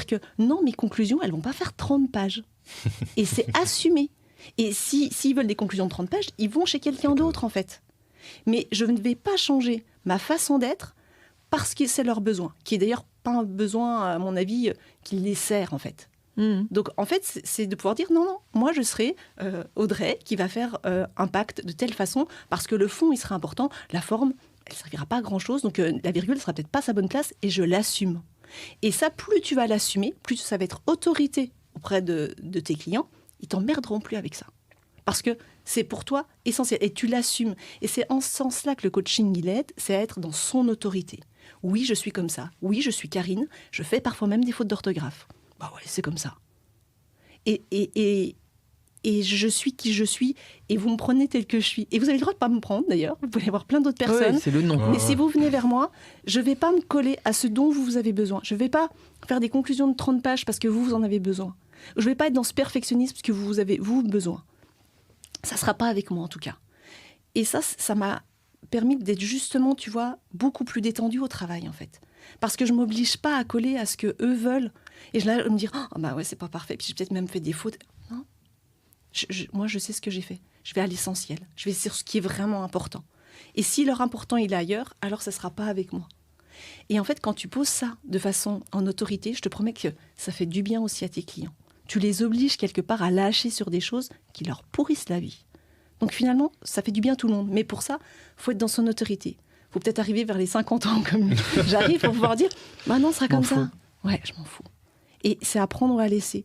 dire que non, mes conclusions, elles vont pas faire 30 pages. Et c'est assumé. Et s'ils veulent des conclusions de 30 pages, ils vont chez quelqu'un d'autre, en fait. Mais je ne vais pas changer ma façon d'être parce que c'est leur besoin, qui est d'ailleurs pas un besoin, à mon avis, qui les sert, en fait. Donc, en fait, c'est de pouvoir dire non, moi, je serai Audrey qui va faire un pacte de telle façon parce que le fond, il sera important, la forme, elle ne servira pas à grand-chose, donc la virgule ne sera peut-être pas sa bonne place et je l'assume. Et ça, plus tu vas l'assumer, plus ça va être autorité auprès de tes clients, ils t'emmerderont plus avec ça. Parce que c'est pour toi essentiel et tu l'assumes. Et c'est en ce sens-là que le coaching, il aide, c'est à être dans son autorité. Oui, je suis comme ça. Oui, je suis Karine. Je fais parfois même des fautes d'orthographe. Bah ouais, c'est comme ça. Et je suis qui je suis et vous me prenez tel que je suis. Et vous avez le droit de ne pas me prendre d'ailleurs. Vous pouvez avoir plein d'autres personnes. Ouais, c'est le nom. Mais si vous venez vers moi, je ne vais pas me coller à ce dont vous avez besoin. Je ne vais pas faire des conclusions de 30 pages parce que vous en avez besoin. Je ne vais pas être dans ce perfectionnisme parce que vous avez besoin. Ça ne sera pas avec moi, en tout cas. Et ça m'a permis d'être justement, tu vois, beaucoup plus détendue au travail, en fait. Parce que je ne m'oblige pas à coller à ce qu'eux veulent. Et je vais me dire, oh, bah ouais, c'est pas parfait. Puis j'ai peut-être même fait des fautes. Non. Moi, je sais ce que j'ai fait. Je vais à l'essentiel. Je vais sur ce qui est vraiment important. Et si leur important, il est ailleurs, alors ça ne sera pas avec moi. Et en fait, quand tu poses ça de façon en autorité, je te promets que ça fait du bien aussi à tes clients. Tu les obliges quelque part à lâcher sur des choses qui leur pourrissent la vie. Donc finalement, ça fait du bien à tout le monde. Mais pour ça, il faut être dans son autorité. Il faut peut-être arriver vers les 50 ans comme j'arrive pour pouvoir dire « Bah non, ce sera comme ça. » Ouais, je m'en fous. Et c'est apprendre à laisser.